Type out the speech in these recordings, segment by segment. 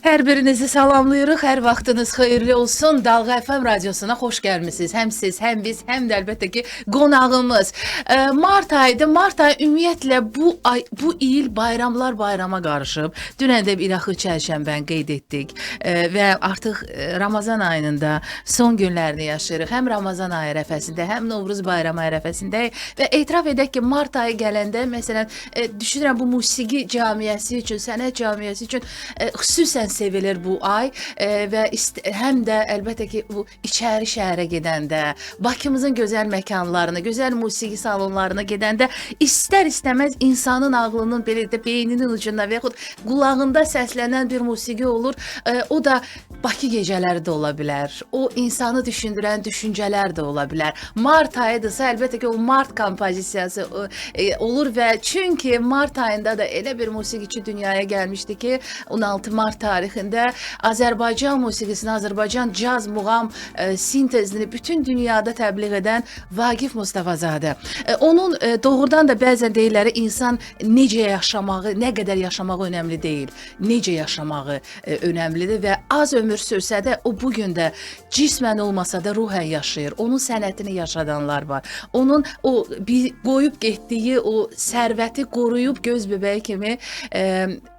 Hər birinizi salamlayırıq. Hər vaxtınız xeyirli olsun. Dalğa FM radiosuna xoş gəlmisiniz. Həm siz, həm biz, həm də əlbəttə ki, qonağımız. Mart ayıdır. Mart ayı ümumiyyətlə bu il bayramlar bayrama qarışıb. Dünən də İlaxı çərşənbəni qeyd etdik və artıq Ramazan ayının da son günlərini yaşayırıq. Həm Ramazan ayı ərəfəsində, həm Novruz bayramı ərəfəsindəyik və etiraf edək ki, Mart ayı gələndə məsələn düşünürəm bu musiqi cəmiyyəsi üçün, sənət cəmiyyəsi üçün xüsusən sevilir bu ay və həm də əlbəttə ki bu içəri şəhərə gedəndə, Bakımızın gözəl məkanlarına, gözəl musiqi salonlarına gedəndə istər-istəməz insanın ağlının belə də beyninin ucunda və yaxud qulağında səslənən bir musiqi olur. O da Bakı gecələri də ola bilər. O insanı düşündürən düşüncələr də ola bilər. Mart ayıdırsa əlbəttə ki o Mart kompozisiyası olur və çünki Mart ayında da elə bir musiqiçi dünyaya gəlmişdi ki 16 Mart tarixində Azərbaycan musiqisini, Azərbaycan caz, muğam sintezini bütün dünyada təbliğ edən Vaqif Mustafazadə. Onun doğrudan da bəzən deyirlər insan necə yaşamağı, nə qədər yaşamağı önəmli deyil. Necə yaşamağı önəmlidir və az ömür sürsə də o bugün də cismən olmasa da ruhən yaşayır. Onun sənətini yaşadanlar var. Onun o qoyub getdiyi o sərvəti qoruyub göz bəbəyi kimi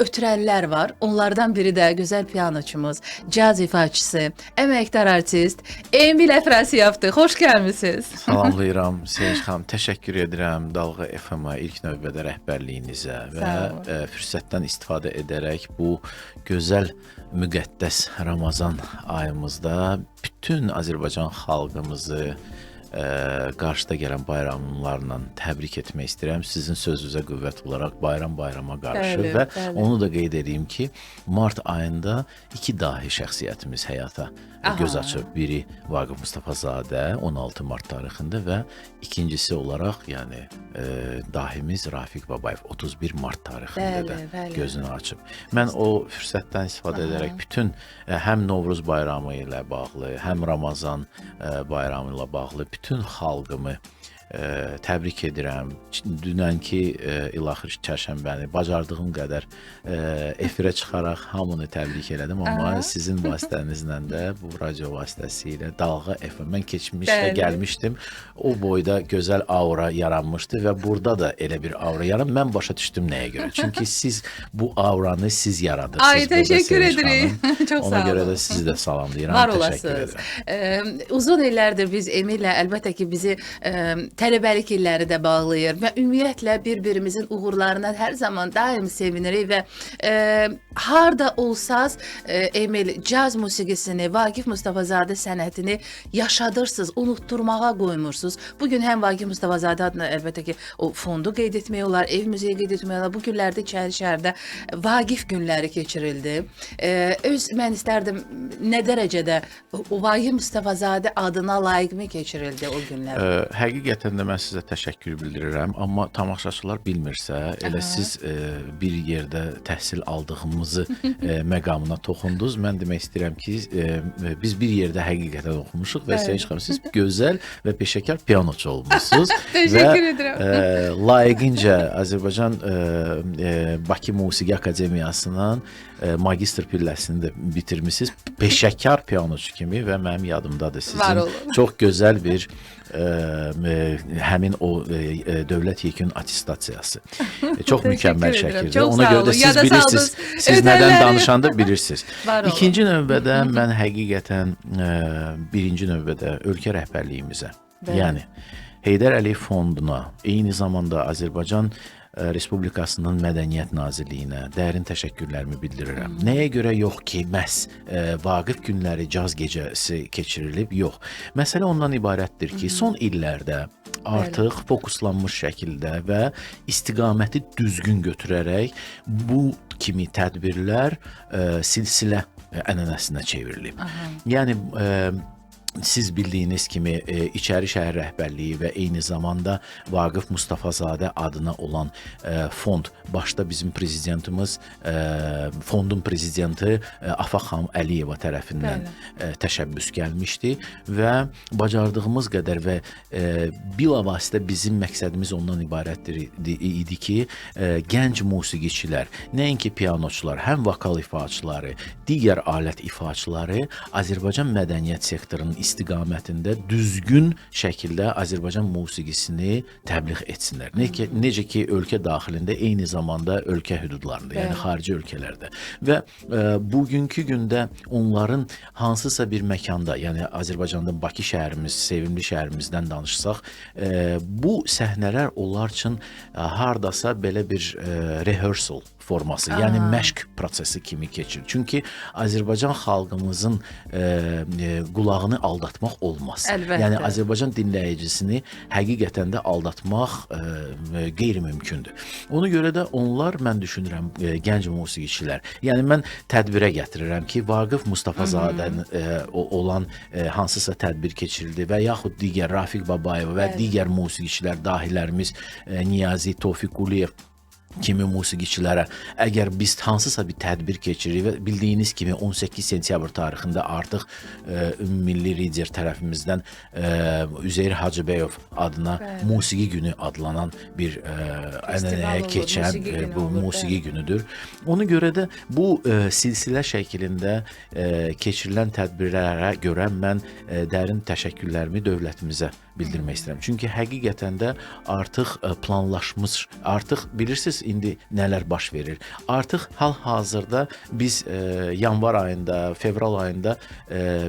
ötürənlər var. Onlardan biri də gözəl pianoçumuz, caz ifaçısı, əməkdar artist Emil Əfrasiyevdir. Xoş gəlmisiniz. Salamlayıram Sevinç xanım. Təşəkkür edirəm Dalğa FM-a ilk növbədə rəhbərliyinizə və fürsətdən istifadə edərək bu gözəl müqəddəs Ramazan ayımızda bütün Azərbaycan xalqımızı qarşıda gələn bayramlarla təbrik etmək istəyirəm. Sizin sözünüzə qüvvət olaraq bayram-bayrama qarşı və onu da qeyd edeyim ki, Mart ayında iki dahi şəxsiyyətimiz həyata göz açıb. Biri Vaqif Mustafazadə 16 Mart tarixində və ikincisi olaraq yəni dahimiz Rafiq Babayev 31 Mart tarixində də gözünü açıb. Mən o fürsətdən istifadə edərək bütün həm Novruz bayramı ilə bağlı, həm Ramazan bayramı ilə bağlı bütün xalqımı təbrik edirəm. Dünənki İlaxır çərşənbəni bacardığım qədər efirə çıxaraq hamını təbrik elədim, amma sizin vasitənizlə də bu radio vasitəsilə Dalğa FM mən keçmişdə gəlmişdim. O boyda gözəl aura yaranmışdı və burada da elə bir aura yarandı. Mən başa düşdüm nəyə görə. Çünki siz bu auranı siz yaradırsınız. Ay, təşəkkür edirik. Çox sağ olun. Ona görə də sizi də salamlayıram. Var olasınız. Uzun illərdir biz Emillə əlbəttə ki bizi tələbəlik illəri də bağlayır və ümumiyyətlə bir-birimizin uğurlarına hər zaman daim sevinirik və harda olsaz Emil caz musiqisini, Vaqif Mustafazadə sənətini yaşadırsınız, unutturmağa qoymursunuz. Bugün həm Vaqif Mustafazadə adına əlbəttə ki o fondu qeyd etmək olar, ev müzeyi qeyd etmək olar. Bu günlərdə içəri şəhərdə Vaqif günləri keçirildi. Mən istərdim nə dərəcədə o Vaqif Mustafazadə adına layiqmi keçirildi o günlər? Həqiqətən də mən sizə təşəkkür bildirirəm, amma tamaşaçılar bilmirsə, elə siz bir yerdə təhsil aldığımızı məqamına toxundunuz. Mən demək istəyirəm ki, biz bir yerdə həqiqətən oxumuşuq və Sevinç xanım, siz gözəl və peşəkar pianoçu olmuşsunuz. Təşəkkür edirəm. Layiqincə Azərbaycan Bakı Musiqi Akademiyasının magistr pilləsini də bitirmişsiniz. Peşəkar pianoçu kimi və mənim yadımdadır sizin çox gözəl bir həmin o dövlət yekun attestasiyası. Çox mükəmməl şəkildə. Ona görə də siz bilirsiniz, siz nədən danışanda bilirsiniz. İkinci növbədə mən həqiqətən birinci növbədə ölkə rəhbərliyimizə, yəni Heydər Əliyev Fonduna, eyni zamanda Azərbaycan Respublikasının Mədəniyyət Nazirliyinə dərin təşəkkürlərimi bildirirəm. Nəyə görə yox ki, məhz Vaqif günləri caz gecəsi keçirilib? Yox. Məsələ ondan ibarətdir ki, son illərdə artıq fokuslanmış şəkildə və istiqaməti düzgün götürərək bu kimi tədbirlər silsilə ənənəsinə çevrilib. Yəni siz bildiyiniz kimi İçəri şəhər rəhbərliyi və eyni zamanda Vaqif Mustafazadə adına olan fond, başda bizim prezidentimiz, fondun prezidenti Afaq xanım Əliyeva tərəfindən təşəbbüs gəlmişdi və bacardığımız qədər və bilavasitə bizim məqsədimiz ondan ibarətdir idi ki, gənc musiqiçilər, nəinki pianoçular, həm vokal ifaçıları, digər alət ifaçıları Azərbaycan mədəniyyət sektorunun istiqamətində düzgün şəkildə Azərbaycan musiqisini təbliğ etsinlər. Necə ki, ölkə daxilində, eyni zamanda ölkə hüdudlarında, yəni xarici ölkələrdə. Və bugünkü gündə onların hansısa bir məkanda, yəni Azərbaycanda Bakı şəhərimiz, sevimli şəhərimizdən danışsaq, bu səhnələr onlar üçün hardasa belə bir rehearsal forması, yəni məşq prosesi kimi keçir. Çünki Azərbaycan xalqımızın qulağını aldatmaq olmaz. Əlbəttə. Yəni Azərbaycan dinləyicisini həqiqətən də aldatmaq qeyri-mümkündür. Ona görə də onlar, mən düşünürəm, gənc musiqiçilər. Yəni mən tədbirə gətirirəm ki, Vaqif Mustafazadənin olan hansısa tədbir keçirildi və yaxud digər Rafiq Babayev və digər musiqiçilər, dahilərimiz Niyazi, Tofiq Quliyev kimi musiqiçilərə əgər biz hansısa bir tədbir keçiririk və bildiyiniz kimi 18 sentyabr tarixində artıq ümummilli lider tərəfimizdən Üzeyir Hacıbəyov adına musiqi günü adlanan bir ənənəyə keçən bu musiqi günüdür. Ona görə də bu silsilə şəklində keçirilən tədbirlərə görə mən dərin təşəkkürlərimi dövlətimizə bildirmək istəyirəm. Çünki həqiqətən də artıq planlaşmış, artıq bilirsiniz indi nələr baş verir. Artıq hal-hazırda biz yanvar ayında, fevral ayında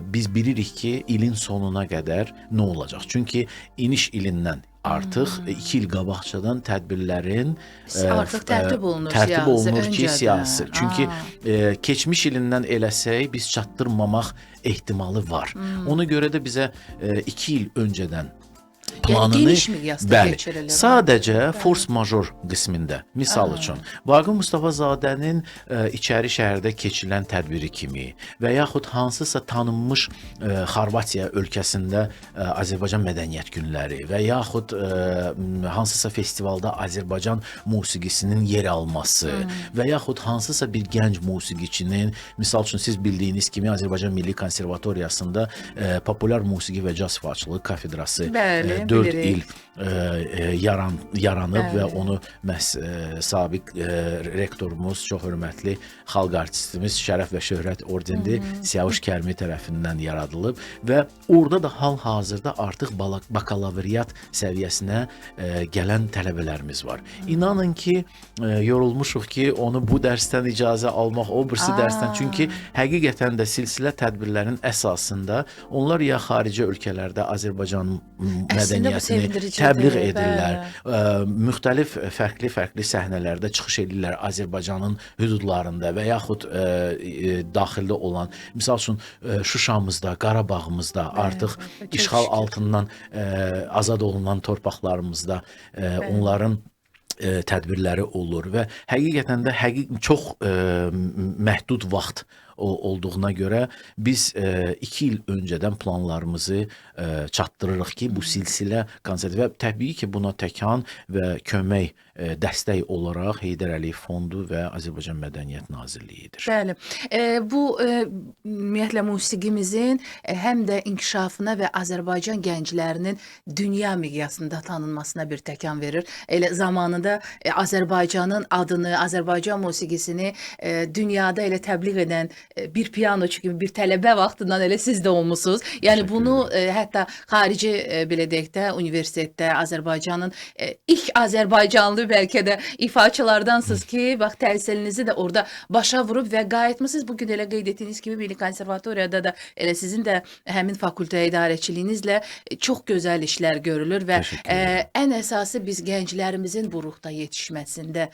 biz bilirik ki, ilin sonuna qədər nə olacaq? Çünki iniş ilindən artıq 2 il qabaqcadan tədbirlərin artıq tərtib olunur ki, siyasi. Çünki keçmiş ilindən eləsək biz çatdırmamaq ehtimalı var. Ona görə də bizə 2 il öncədən planını, geniş miqyasda keçirilir. Sadəcə force major qismində, misal üçün, Vaqif Mustafazadənin İçəri şəhərdə keçirilən tədbiri kimi və yaxud hansısa tanınmış Xorvatiya ölkəsində Azərbaycan mədəniyyət günləri və yaxud hansısa festivalda Azərbaycan musiqisinin yer alması və yaxud hansısa bir gənc musiqiçinin, misal üçün siz bildiyiniz kimi Azərbaycan Milli Konservatoriyasında Populyar Musiqi və Caz İfaçılığı kafedrası 4 il yaranıb və onu sabiq rektorumuz, çox hörmətli xalq artistimiz Şərəf və Şöhrət ordendi Siyavuş Kərimi tərəfindən yaradılıb və orada da hal-hazırda artıq bakalavriat səviyyəsinə gələn tələbələrimiz var. İnanın ki, yorulmuşuq ki, onu bu dərsdən icazə almaq, o birisi dərsdən. Çünki həqiqətən də silsilə tədbirlərin əsasında onlar ya xarici ölkələrdə Azərbaycan mədəniyyətini təbliğ edirlər. Müxtəlif fərqli səhnələrdə çıxış edirlər Azərbaycanın hüdudlarında və yaxud daxildə olan, misal üçün Şuşamızda, Qarabağımızda, artıq işğal altından azad olunan torpaqlarımızda onların tədbirləri olur və həqiqətən də çox məhdud vaxt olduğuna görə biz 2 il öncədən planlarımızı çatdırırıq ki, bu silsilə konsert və təbii ki, buna təkan və kömək, dəstək olaraq Heydər Əliyev Fondu və Azərbaycan Mədəniyyət Nazirliyidir. Bəli. Bu ümumiyyətlə musiqimizin həm də inkişafına və Azərbaycan gənclərinin dünya miqyasında tanınmasına bir təkan verir. Elə zamanında Azərbaycanın adını, Azərbaycan musiqisini dünyada elə təbliğ edən bir pianoçu kimi bir tələbə vaxtından elə siz də olmusunuz. Yəni bunu hətta xarici belə deyək də universitetdə Azərbaycanın ilk Azərbaycanlı bəlkə də ifaçılardansınız ki, bax təhsilinizi də orada başa vurub və qayıtmısınız. Bugün elə qeyd etdiyiniz kimi Milli Konservatoriyada da elə sizin də həmin fakültə idarəçiliyinizlə çox gözəl işlər görülür və ən əsası biz gənclərimizin bu ruhda yetişməsində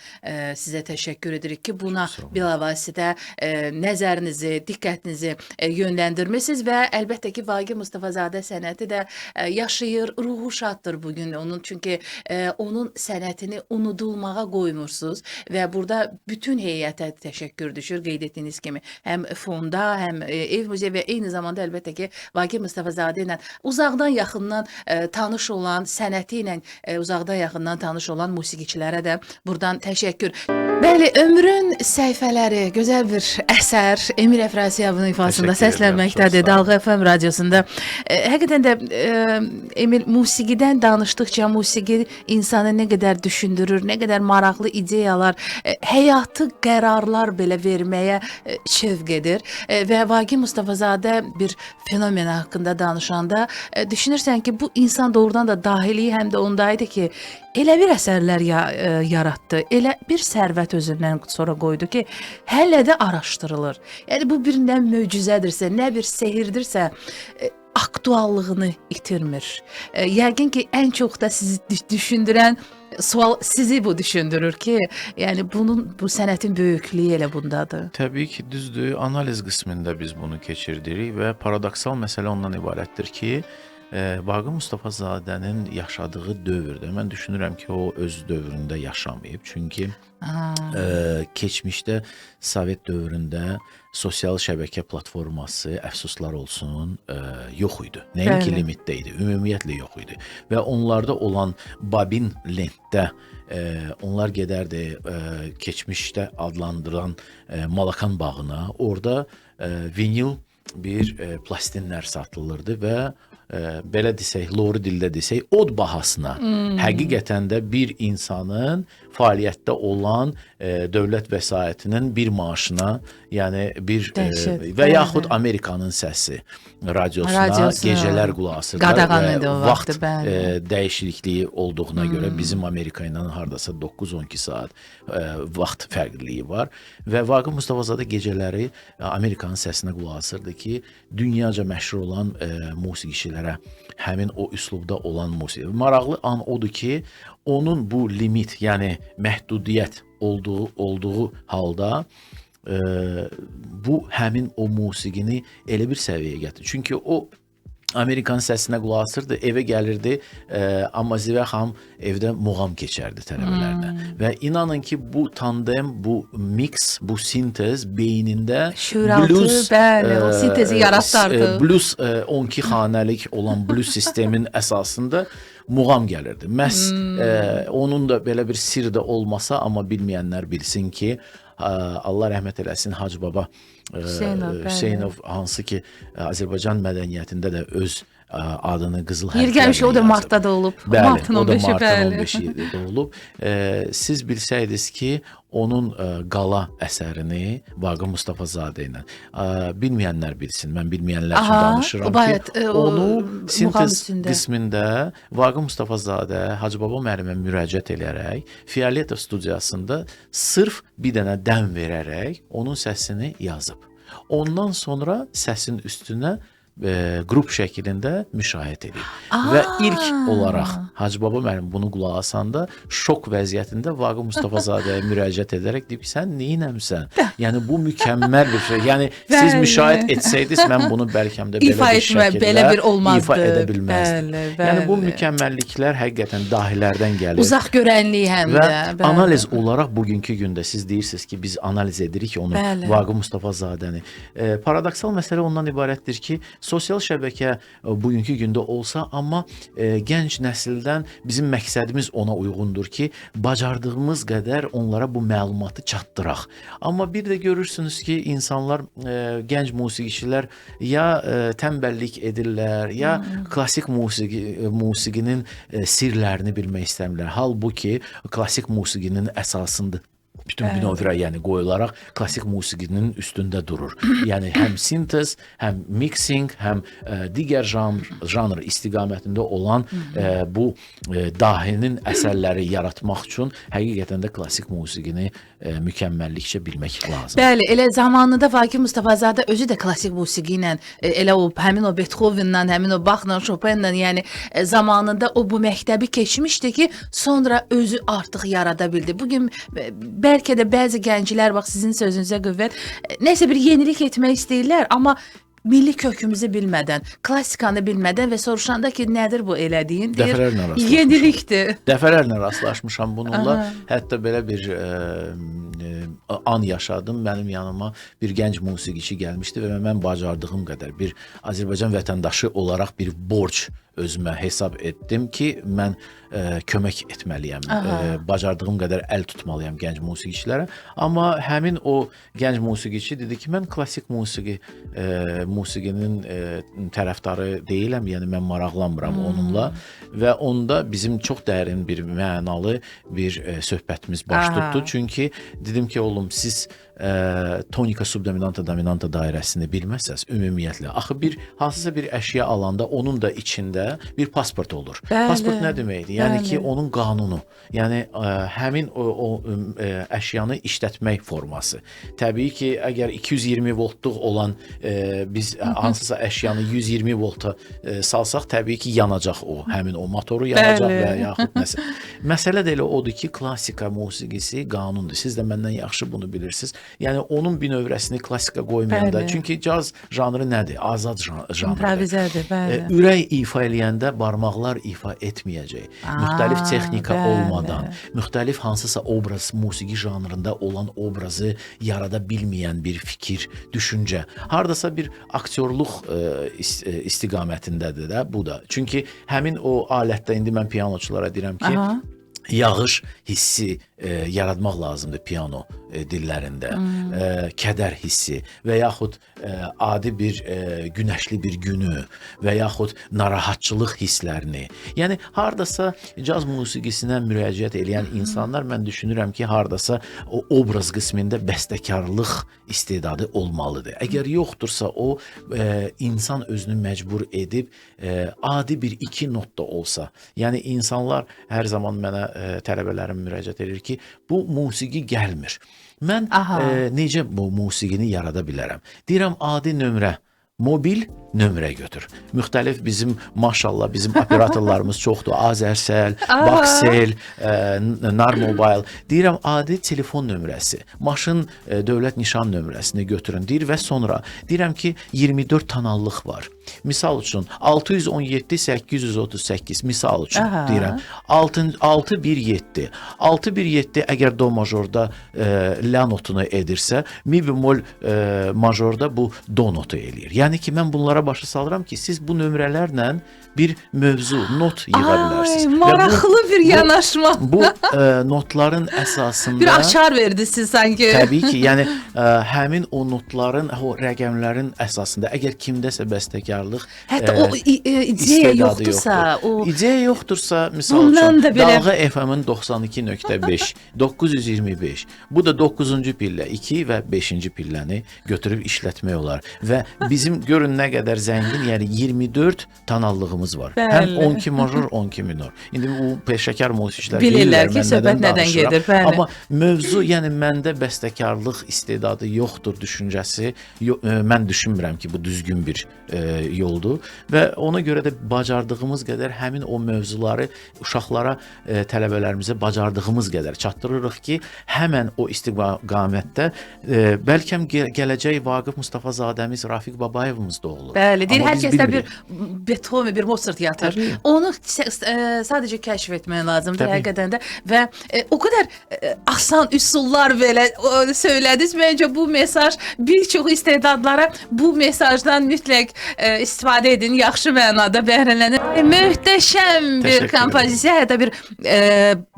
sizə təşəkkür edirik ki, buna bilavasitə nəzərinə nəzərinizi, diqqətinizi yönləndirmisiniz və əlbəttə ki, Vaqif Mustafazadə sənəti də yaşayır, ruhu şaddır bugün onun. Çünki onun sənətini unudulmağa qoymursunuz və burada bütün heyətə təşəkkür düşür. Qeyd etdiyiniz kimi həm fonda, həm ev muzey və eyni zamanda əlbəttə ki, Vaqif Mustafazadə ilə uzaqdan yaxından tanış olan, sənəti ilə uzaqdan yaxından tanış olan musiqiçilərə də buradan təşəkkür. Bəli, ömrün səhifələri gözəl bir əsər Emir Əfrasiyabın ifasında səslənməkdədir Dalğa FM radiosunda. Həqiqətən də Emir, musiqidən danışdıqca musiqi insanı nə qədər düşündürür, nə qədər maraqlı ideyalar, həyatı qərarlar belə verməyə şövq edir və Vaqif Mustafazadə bir fenomen haqqında danışanda düşünürsən ki, bu insan doğrudan da dahiliyi həm də ondaydı ki, elə bir əsərlər yaratdı, elə bir sərvət özündən sonra qoydu ki, hələ də araşdırılır. Yəni, bu bir nə möcüzədirsə, nə bir sehirdirsə, aktuallığını itirmir. Yəqin ki, ən çox da sizi düşündürən sual sizi bu düşündürür ki, yəni bu sənətin böyüklüyü elə bundadır. Təbii ki, düzdür. Analiz qismində biz bunu keçirdirik və paradoksal məsələ ondan ibarətdir ki, Vaqif Mustafazadənin yaşadığı dövrdə mən düşünürəm ki, o öz dövründə yaşamayıb. Çünki keçmişdə Sovet dövründə sosial şəbəkə platforması, əfsuslar olsun, yox idi. Nəinki limitdə idi, ümumiyyətlə yox idi. Və onlarda olan babin lentdə onlar gedərdi keçmişdə adlandırılan Malakan bağına. Orada vinil bir plastinlər satılırdı və belə desək, lori dildə desək, od bahasına həqiqətən də bir insanın fəaliyyətdə olan dövlət vəsaitinin bir maaşına, yəni bir və yaxud Amerikanın səsi radiosuna gecələr qulaq asırlar və vaxt dəyişikliyi olduğuna görə bizim Amerika ilə hardasa 9-12 saat vaxt fərqliliyi var və Vaqif Mustafazadə gecələri Amerikanın səsinə qulaq asırdı ki, dünyaca məşhur olan musiqiçilərə həmin o üslubda olan musiqi. Maraqlı an odur ki, onun bu limit, yəni məhdudiyyət olduğu halda bu həmin o musiqini elə bir səviyyəyə gətirir. Çünki o Amerikan səsinə qulaq asırdı, evə gəlirdi, amma Zivə xanım evdə muğam keçərdi tələbələrinə. Və inanın ki, bu tandem, bu mix, bu sintez beynində blues, o sintezi yaratdardı. Blues 12 xanəlik olan blues sistemin əsasında muğam gəlirdi. Məhz onun da belə bir sir də olmasa, amma bilməyənlər bilsin ki, Allah rəhmət eləsin Hacı Baba Hüseynov, hansı ki Azərbaycan mədəniyyətində də öz adını qızıl hərflərlə yazıb. O da martda da olub. Bəli, o da martın 15-i də olub. Siz bilsəydiniz ki, onun qala əsərini Vaqif Mustafazadə ilə bilməyənlər bilsin, mən bilməyənlər üçün danışıram ki, onu sintez qismində Vaqif Mustafazadə Hacı Baba müəllimə müraciət edərək Fioleta studiyasında sırf bir dənə dəm verərək onun səsini yazıb. Ondan sonra səsin üstünə qrup şəklində müşahidə edib. Və ilk olaraq Hacı Baba müəllim bunu qulaq asanda şok vəziyyətində Vaqif Mustafazadəyə müraciət edərək deyib ki, sən neynəmsən? Yəni bu mükəmməl bir şey. Yəni siz müşahidə etsəydiniz, mən bunu bəlkəm də belə bir şəkildə ifa edə bilməzdim. Yəni bu mükəmməlliklər həqiqətən dahilərdən gəlir. Uzaq görənlik həm də. Və analiz olaraq bugünkü gündə siz deyirsiniz ki, biz analiz edirik onu, Vaqif Mustafazadəni. Paradoksal məsələ ondan ibarətdir ki, sosial şəbəkə bugünkü gündə olsa, amma gənc nəsildən bizim məqsədimiz ona uyğundur ki, bacardığımız qədər onlara bu məlumatı çatdıraq. Amma bir də görürsünüz ki, insanlar, gənc musiqiçilər ya tənbəllik edirlər, ya klassik musiqinin sirlərini bilmək istəmirlər. Halbuki klassik musiqinin əsasında bütün binovrə yəni qoyularaq klassik musiqinin üstündə durur. Yəni həm sintez, həm mixing, həm digər janr istiqamətində olan bu dahinin əsərləri yaratmaq üçün həqiqətən də klassik musiqini mükəmməllikcə bilmək lazımdır. Bəli, elə zamanında Vaqif Mustafazadə özü də klassik musiqi ilə, elə o həmin o Beethoven'la, həmin o Bach'la, Chopin'la, yəni zamanında o bu məktəbi keçmişdi ki, sonra özü artıq yarada bildi. Bugün bəlkə də bəzi gənclər bax sizin sözünüzə qüvvət, nəsə bir yenilik etmək istəyirlər, amma milli kökümüzü bilmədən, klassikanı bilmədən və soruşanda ki, nədir bu elədiyin, deyir, Dəfələrlə rastlaşmışam. yenilikdir. Dəfələrlə rastlaşmışam bununla. Hətta belə bir an yaşadım. Mənim yanıma bir gənc musiqiçi gəlmişdi və mən bacardığım qədər bir Azərbaycan vətəndaşı olaraq bir borc özümə hesab etdim ki, mən kömək etməliyəm. Bacardığım qədər əl tutmalıyam gənc musiqiçilərə. Amma həmin o gənc musiqiçi dedi ki, mən klassik musiqinin tərəfdarı deyiləm, yəni mən maraqlanmıram onunla və onda bizim çox dərin bir mənalı bir söhbətimiz baş tutdu. Çünki dedim ki, oğlum siz tonika subdominanta dominanta dairəsini bilməsəz ümumiyyətlə, axı bir hansısa bir əşya alanda onun da içində bir pasport olur. Bəli, pasport nə deməkdir? Yəni bəli. ki, onun qanunu, yəni həmin o əşyanı işlətmək forması. Təbii ki, əgər 220 voltluq olan biz hansısa əşyanı 120 volta salsaq, təbii ki, yanacaq o, həmin o motoru yanacaq Bəli. və yaxud nəsə. Məsələ də elə odur ki, klassika musiqisi qanundur. Siz də məndən yaxşı bunu bilirsiniz. Yəni onun bir növrəsini klassika qoymayanda, Bəli. çünki caz janrı nədir? Azad janrıdır. İmprovizədir, bəli. Ürək ifa eləyəndə barmaqlar ifa etməyəcək. Müxtəlif texnika bəli. olmadan, müxtəlif hansısa obraz musiqi janrında olan obrazı yarada bilməyən bir fikir, düşüncə. Hardasa bir aktyorluq istiqamətindədir də bu da. Çünki həmin o alətdə indi mən pianoçulara deyirəm ki, yağış hissi yaratmaq lazımdır piano dillərində. Kədər hissi və yaxud adi bir günəşli bir günü və yaxud narahatçılıq hisslərini. Yəni hardasa caz musiqisinə müraciət edən insanlar mən düşünürəm ki, hardasa o obraz qismində bəstəkarlıq istedadı olmalıdır. Əgər yoxdursa o insan özünü məcbur edib adi bir iki not da olsa. Yəni insanlar hər zaman mənə tələbələrim müraciət edir ki, bu musiqi gəlmir. Mən necə bu musiqini yarada bilərəm? Deyirəm, adi nömrə, mobil nömrə götür. Müxtəlif bizim, maşallah, bizim operatorlarımız çoxdur. Azərsəl, Baksel, Narmobile. Deyirəm, adi telefon nömrəsi, maşın dövlət nişan nömrəsini götürün. Deyir və sonra deyirəm ki, 24 kanallıq var. Misal üçün 617 838 misal üçün deyirəm 617 617 əgər do majorda la notunu edirsə, mi bemol majorda bu do notu eləyir. Yəni ki, mən bunlara başa salıram ki, siz bu nömrələrlə bir mövzu, not yığa bilərsiniz. Maraqlı bir yanaşma. Bu notların əsasında bir açar verdi siz sanki. Təbii ki, yəni həmin o notların, o rəqəmlərin əsasında əgər kimdəsə bəstəkarlıq hətta o ideya yoxdursa, ideya yoxdursa, misal üçün Dalğa FM-in 92.5 925. Bu da 9-cu pillə, 2 və 5-ci pilləni götürüb işlətmək olar və bizim görün nə qədər zəngin, yəni 24 tonallığımız var. Bəli. Həm 12 major, 12 minor. İndi bu peşəkar musiqiçilər bilirlər ki, söhbət nədən gedir. Bəli. Amma mövzu, yəni məndə bəstəkarlıq istedadı yoxdur düşüncəsi, mən düşünmürəm ki, bu düzgün bir yoldur və ona görə də bacardığımız qədər həmin o mövzuları uşaqlara, tələbələrimizə bacardığımız qədər çatdırırıq ki, həmən o istiqamətdə bəlkə gələcək Vaqif Mustafazadəmiz, Rafiq Babayevimiz da olur. Bəli, deyir, hər kəsdə bir Beethoven, bir Mozart yatır. Təbii. Onu sadəcə kəşf etmək lazımdır həqiqətən də və o qədər asan üsullar belə söylədiniz. Məncə bu mesaj bir çox istedadlara bu mesajdan mütləq istifadə edin, yaxşı mənada bəhrələnin. Möhtəşəm bir kompozisiya, hətta bir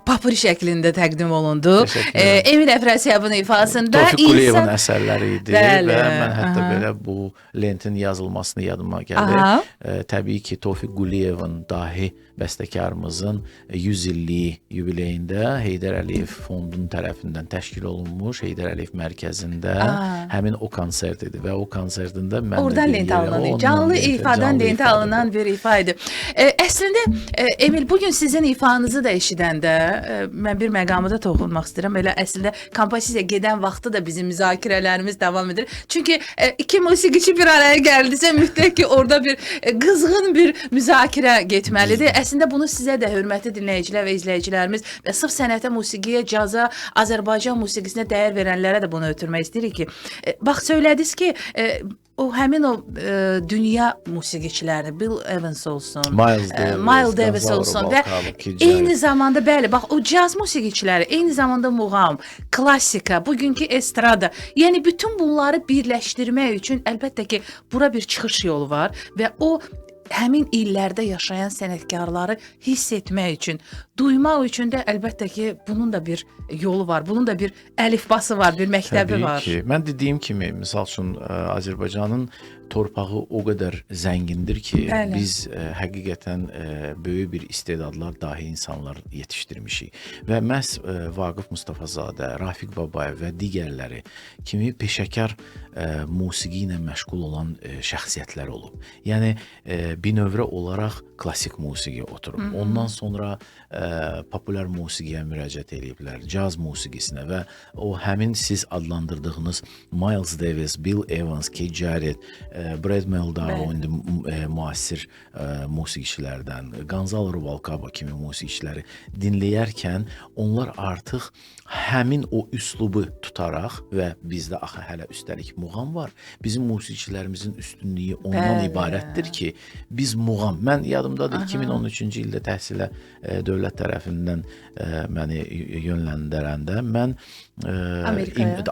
papır şəklində təqdim olundu. Emin Əfrasiyabın ifasında Tofiq Quliyevin əsərləri idi və mən hətta belə bu lentin yazılmasını yadıma gəlir. Təbii ki, Tofiq Quliyevin dahi bəstəkarımızın 100 illik yubileyində Heydər Əliyev fondunun tərəfindən təşkil olunmuş Heydər Əliyev mərkəzində həmin o konsert idi və o konsertində mən oradan lent alınan, canlı ifadan lent alınan bir ifa idi. Əslində Emil, bugün sizin ifanızı da eşidəndə mən bir məqamı da toxunmaq istəyirəm. Elə əslində kompozisiya gedən vaxtı da bizim müzakirələrimiz davam edir. Çünki iki musiqiçi bir araya gəldisə mütləq ki, orada bir qızğın bir müzakirə getməlidir. Əslində bunu sizə də hörmətli dinləyicilər və izləyicilərimiz və sırf sənətə, musiqiyə, caza, Azərbaycan musiqisinə dəyər verənlərə də bunu ötürmək istəyirik ki, bax söylədiniz ki, o həmin o dünya musiqiçiləri, Bill Evans olsun, Miles Davis olsun və eyni zamanda bəli, bax o caz musiqiçiləri, eyni zamanda muğam, klassika, bugünkü estrada, yəni bütün bunları birləşdirmək üçün əlbəttə ki, bura bir çıxış yolu var və o həmin illərdə yaşayan sənətkarları hiss etmək üçün, duymaq üçün də əlbəttə ki, bunun da bir yolu var, bunun da bir əlifbası var, bir məktəbi var. Təbii ki, mən dediyim kimi, misal üçün Azərbaycanın torpağı o qədər zəngindir ki, bəli, biz həqiqətən böyük bir istedadlar, dahi insanlar yetişdirmişik və məhz Vaqif Mustafazadə, Rafiq Babayev və digərləri kimi peşəkar musiqi ilə məşğul olan şəxsiyyətlər olub. Yəni, binövrə olaraq klassik musiqi oturub. Ondan sonra populyar musiqiyə müraciət ediblər, caz musiqisinə və o həmin siz adlandırdığınız Miles Davis, Bill Evans, Keith Jarrett, Brad Meldau indi müasir musiqiçilərdən, Gonzalo Rubalcaba kimi musiqiçiləri dinləyərkən onlar artıq həmin o üslubu tutaraq və bizdə axı hələ üstəlik muğam var. Bizim musiqiçilərimizin üstünlüyü ondan ibarətdir ki, biz muğam, mən yadımdadır 2013-cü ildə təhsilə dövlət tərəfindən məni yönləndirəndə mən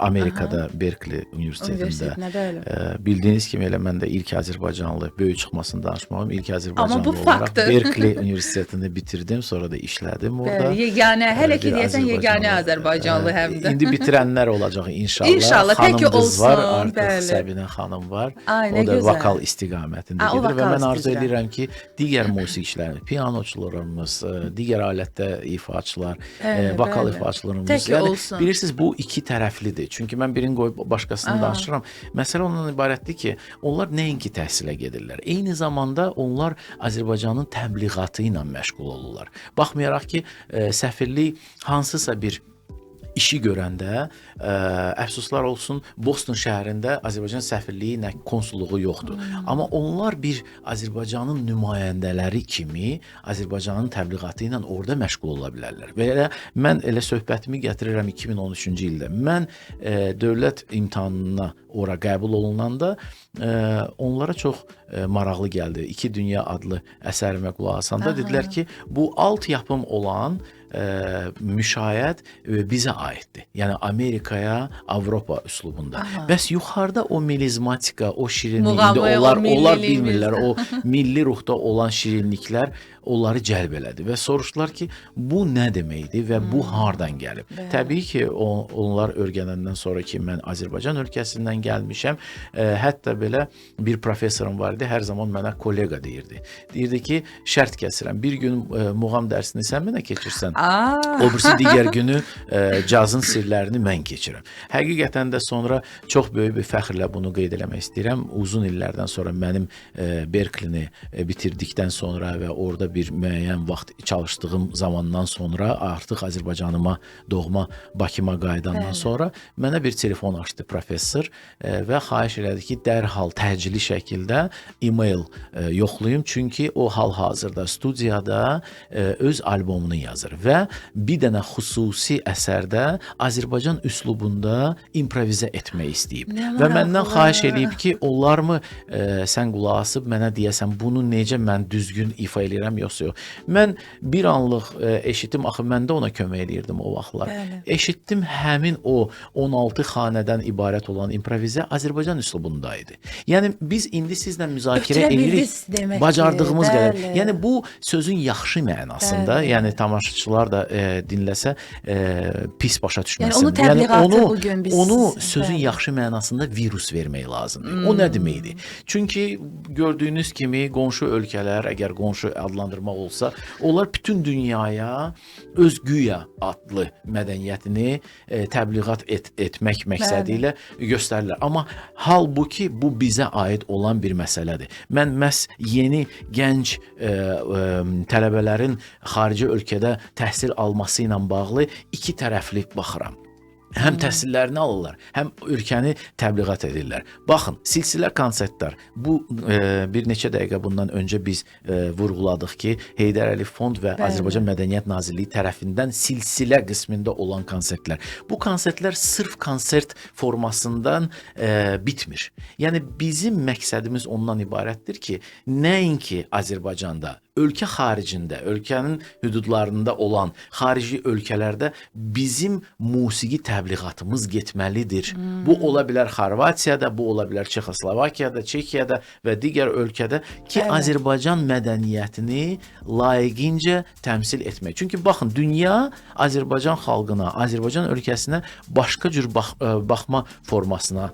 Amerikada Berkeley Universitetində bildiyiniz kimi elə mən də ilk Azərbaycanlı, böyük çıxmasını danışmağım, ilk Azərbaycanlı olaraq Berkeley Universitetini bitirdim, sonra da işlədim orada. Yeganə, hələ ki deyəsən yeganə Azərbaycanlı həm də. İndi bitirənlər olacaq inşallah. İnşallah, xanım qız var, artıq Səbinə xanım var. O da vokal istiqamətində gedir və mən arzu edirəm ki, digər musiqiçilərimiz, pianoçularımız, digər alətdə ifaçılar, vokal ifaçılarımız, yəni bilirsiniz, bu iki tərəflidir. Çünki mən birini qoyub başqasını danışıram. Məsələ ondan ibarətdir ki, onlar nəinki təhsilə gedirlər. Eyni zamanda onlar Azərbaycanın təbliğatı ilə məşğul olurlar. Baxmayaraq ki, səfirlik hansısa bir işi görəndə, əfsuslar olsun, Boston şəhərində Azərbaycan səfirliyi nə konsulluğu yoxdur. Amma onlar bir Azərbaycanın nümayəndələri kimi Azərbaycanın təbliğatı ilə orada məşğul ola bilərlər. Və elə mən elə söhbətimi gətirirəm 2013-cü ildə. Mən dövlət imtahanına ora qəbul olunanda onlara çox maraqlı gəldi. İki Dünya adlı əsərimə qulaq asanda dedilər ki, bu alt yapım olan müşayiət bizə aiddir. Yəni Amerikaya, Avropa üslubunda. Bəs yuxarıda o melizmatika, o şirinlikdə onlar bilmirlər. O milli ruhda olan şirinliklər onları cəlb elədi və soruşdular ki, bu nə deməkdir və bu hardan gəlib? Təbii ki, onlar öyrənəndən sonra ki, mən Azərbaycan ölkəsindən gəlmişəm. Hətta belə bir professorum vardı, hər zaman mənə kollega deyirdi. Deyirdi ki, şərt kəsirəm. Bir gün muğam dərsini sən mənə keçirsən, o birisi digər günü cazın sirlərini mən keçirəm. Həqiqətən də sonra çox böyük bir fəxrlə bunu qeyd eləmək istəyirəm. Uzun illərdən sonra mənim Berkeley-ni bitirdikdən sonra və orada bir müəyyən vaxt çalışdığım zamandan sonra artıq Azərbaycanıma, doğma Bakıma qayıdandan sonra mənə bir telefon açdı professor və xahiş elədi ki, dərhal təcili şəkildə e-mail yoxlayım. Çünki o hal-hazırda studiyada öz albomunu yazır və bir dənə xüsusi əsərdə Azərbaycan üslubunda improvizə etmək istəyib. Və məndən xahiş eləyib ki, olarmı sən qulaq asıb mənə deyəsən bunu necə mən düzgün ifa eləyirəm yoxsa yox. Mən bir anlıq eşitdim, axı mən də ona kömək eləyirdim o vaxtlar. Eşitdim həmin o 16 xanədən ibarət olan improvizə Azərbaycan üslubunda idi. Yəni biz indi sizlə müzakirə edirik bacardığımız qədər. Yəni bu sözün yaxşı mənasında, yəni tamaşaçılar da dinləsə pis başa düşməsin. Yəni onu sözün yaxşı mənasında virus vermək lazımdır. O nə deməkdir? Çünki gördüyünüz kimi qonşu ölkələr, əgər qonşu adlandırılır adlandırmaq olsa, onlar bütün dünyaya öz güya adlı mədəniyyətini təbliğat etmək məqsədi ilə göstərirlər. Amma halbuki bu bizə aid olan bir məsələdir. Mən məhz yeni gənc tələbələrin xarici ölkədə təhsil alması ilə bağlı iki tərəfli baxıram. Həm təhsillərini alırlar, həm ölkəni təbliğat edirlər. Baxın, silsilə konsertlər. Bu bir neçə dəqiqə bundan öncə biz vurğuladıq ki, Heydər Əliyev Fond və Azərbaycan Mədəniyyət Nazirliyi tərəfindən silsilə qismində olan konsertlər. Bu konsertlər sırf konsert formasından bitmir. Yəni bizim məqsədimiz ondan ibarətdir ki, nəinki Azərbaycanda, ölkə xaricində, ölkənin hüdudlarında olan xarici ölkələrdə bizim musiqi təbliğatımız getməlidir. Bu ola bilər Xorvatiyada, bu ola bilər Çexoslovakiyada, Çexiyada və digər ölkədə ki, Azərbaycan mədəniyyətini layiqincə təmsil etmək. Çünki baxın, dünya Azərbaycan xalqına, Azərbaycan ölkəsinə başqa cür baxma formasına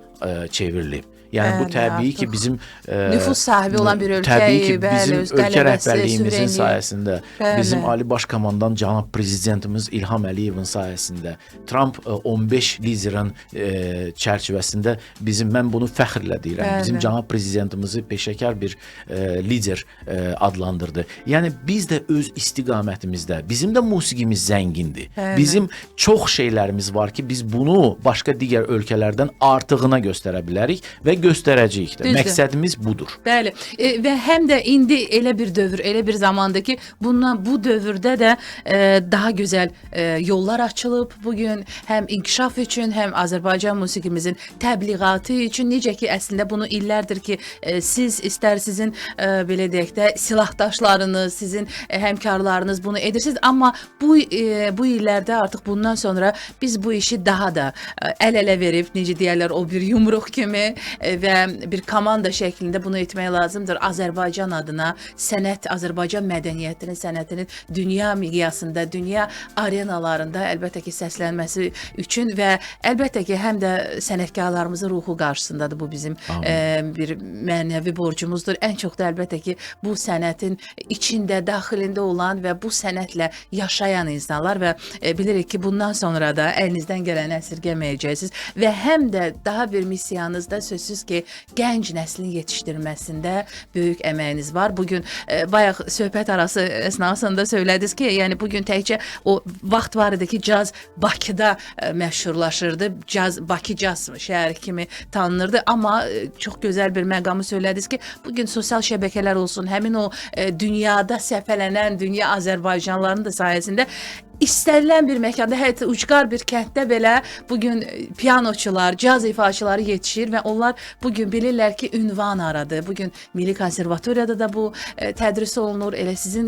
çevrilib. Yəni bu təbii ki, bizim nüfuz sahibi olan bir ölkəyi, təbii ki, bizim ölkə rəhbərliyimizin sayəsində, bizim Ali Baş Komandan cənab prezidentimiz İlham Əliyevin sayəsində, Trump 15 liderin çərçivəsində mən bunu fəxrlə deyirəm. Bizim cənab prezidentimizi peşəkar bir lider adlandırdı. Yəni biz də öz istiqamətimizdə, bizim də musiqimiz zəngindir. Bizim çox şeylərimiz var ki, biz bunu başqa digər ölkələrdən artığına göstərə bilərik və göstərəcəyik də. Məqsədimiz budur. Bəli. Və həm də indi elə bir dövr, elə bir zamandır ki, bu dövrdə də daha gözəl yollar açılıb. Bugün həm inkişaf üçün, həm Azərbaycan musiqimizin təbliğatı üçün, necə ki, əslində bunu illərdir ki, siz istər sizin belə deyək də silahdaşlarınız, sizin həmkarlarınız bunu edirsiniz, amma bu illərdə artıq bundan sonra biz bu işi daha da əl-ələ verib, necə deyərlər, o bir yumruq kimi və bir komanda şəklində bunu etmək lazımdır. Azərbaycan adına sənət, Azərbaycan mədəniyyətinin, sənətinin dünya miqyasında, dünya arenalarında əlbəttə ki, səslənməsi üçün və əlbəttə ki, həm də sənətkarlarımızın ruhu qarşısındadır. Bu bizim bir mənəvi borcumuzdur. Ən çox da əlbəttə ki, bu sənətin içində, daxilində olan və bu sənətlə yaşayan insanlar və bilirik ki, bundan sonra da əlinizdən gələni əsirgəməyəcəksiniz və həm də daha bir missiyanızda sözsüz ki, gənc nəslin yetişdirilməsində böyük əməyiniz var. Bugün bayaq söhbət arası əsnasında söylədiniz ki, yəni bugün təkcə o vaxt var idi ki, caz Bakıda məşhurlaşırdı. Bakı caz şəhəri kimi tanınırdı, amma çox gözəl bir məqamı söylədiniz ki, bugün sosial şəbəkələr olsun, həmin o dünyada səfələnən dünya Azərbaycanlılarının da sayəsində İstənilən bir məkanda, hətta ucqar bir kənddə belə bugün pianoçular, caz ifaçıları yetişir və onlar bugün bilirlər ki, ünvan aradı. Bugün Milli Konservatoriyada da bu tədris olunur. Elə sizin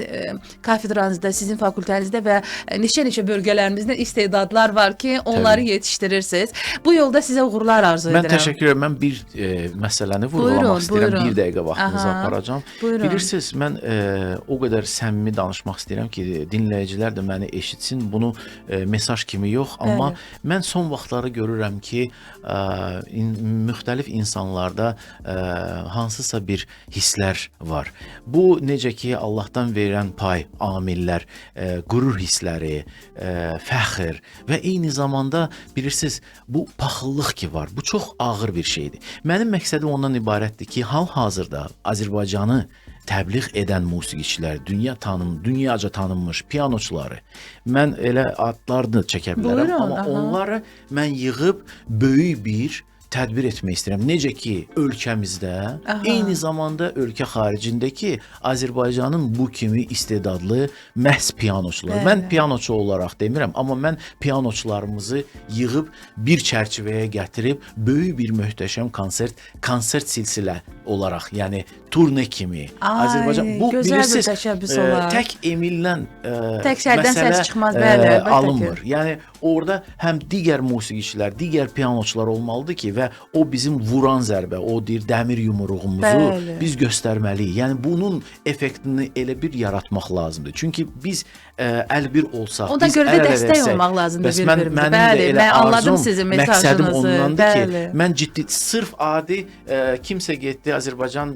kafedranızda, sizin fakültənizdə və neçə-neçə bölgələrimizdə istedadlar var ki, onları yetişdirirsiniz. Bu yolda sizə uğurlar arzu edirəm. Mən təşəkkür edirəm. Mən bir məsələni vurğulamaq istəyirəm. Bir dəqiqə vaxtınızı aparacağam. Bilirsiniz, mən o qədər səmimi danışmaq istəyirəm ki, dinləyicilər də məni eşitsin. Bunu mesaj kimi yox, amma mən son vaxtları görürəm ki, müxtəlif insanlarda hansısa bir hisslər var. Bu necə ki, Allahdan verilən pay, amillər, qürur hissləri, fəxr və eyni zamanda bilirsiniz, bu paxıllıq ki var. Bu çox ağır bir şeydir. Mənim məqsədim ondan ibarətdir ki, hal-hazırda Azərbaycanı təbliğ edən musiqiçilər, dünyaca tanınmış pianoçuları, mən elə adlarını çəkə bilərəm, amma onları mən yığıb böyük bir tədbir etmək istəyirəm. Necə ki, ölkəmizdə, eyni zamanda ölkə xaricindəki Azərbaycanın bu kimi istedadlı məhz pianoçular. Mən pianoçu olaraq demirəm, amma mən pianoçularımızı yığıb bir çərçivəyə gətirib böyük bir möhtəşəm konsert silsilə olaraq, yəni turne kimi. Azərbaycan bu bilirsiniz, tək Emillə məsələ alınmır. Yəni orada həm digər musiqiçilər, digər pianoçular olmalıdır ki, və və o bizim vuran zərbə, o deyir dəmir yumruğumuzu Bəli. biz göstərməliyik. Yəni bunun effektini elə bir yaratmaq lazımdır. Çünki biz əlbir olsaq, Ona biz görə də əl-ələ dəstək versək, olmaq lazımdır bəs bir-birimizə. mənim Bəli, də elə mən anladım arzum, sizin məqsədim mesajınızı. ondandır ki, Bəli. mən ciddi sırf adi kimsə getdi Azərbaycan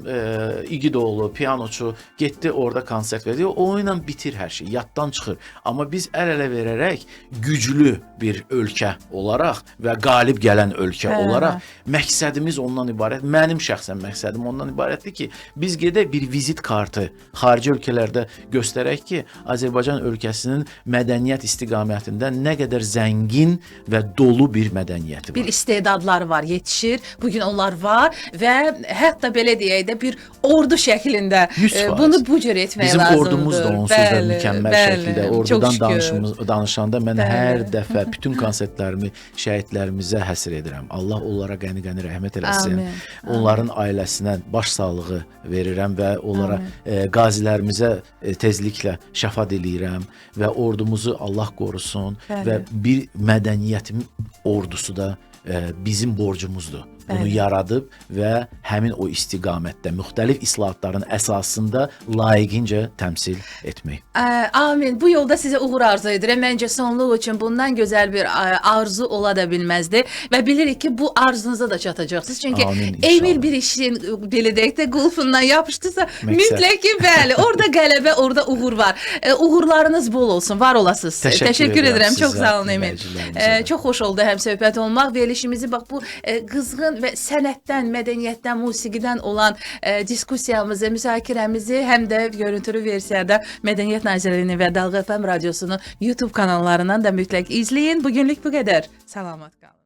İgidoğlu, pianoçu getdi orada konsert verdi. O ilə bitir hər şey, yaddan çıxır. Amma biz əl-ələ verərək güclü bir ölkə olaraq və qalib gələn ölkə olaraq məqsədimiz ondan ibarət. Mənim şəxsən məqsədim ondan ibarətdir ki, biz gedək bir vizit kartı xarici ölkələrdə göstərək ki, Azərbaycan ölkəsinin mədəniyyət istiqamətində nə qədər zəngin və dolu bir mədəniyyəti var. Bir istedadlar var, yetişir. Bugün onlar var və hətta belə deyək də bir ordu şəklində 100%. bunu bu cür etmək Bizim lazımdır. ordumuz da onsuz da mükəmməl şəkildə ordudan Çox şükür. danışanda mən Bəli. hər dəfə bütün konsertlərimi şəhidlərimizə həsr edirəm. Allah onlara qəni-qəni rəhmət eləsin. Amin. Onların ailəsinə baş sağlığı verirəm və onlara qazilərimizə tezliklə şəfa diləyirəm və ordumuzu Allah qorusun və bir mədəniyyətin ordusu da bizim borcumuzdur. Bunu yaradıb və həmin o istiqamətdə müxtəlif islahatların əsasında layiqincə təmsil etmək. Amin. Bu yolda sizə uğur arzu edirəm. Məncə sonluq üçün bundan gözəl bir arzu ola da bilməzdi və bilirik ki, bu arzunuza da çatacaqsınız. Çünki Amin, Emil bir işin belə deyək də qulpundan yapışdısa, mütləq ki, bəli, orada qələbə, orada uğur var. Uğurlarınız bol olsun, var olasınız. Təşəkkür edirəm. Çox sağ olun Emil. Çox xoş oldu həm söhbət olmaq. Verilişimizi bax bu qızğın və sənətdən, mədəniyyətdən, musiqidən olan diskusiyamızı, müzakirəmizi həm də görüntülü versiyada Mədəniyyət Nazirliyinin və Dalğa FM radiosunun YouTube kanallarından da mütləq izləyin. Bugünlük bu qədər. Salamat qalın.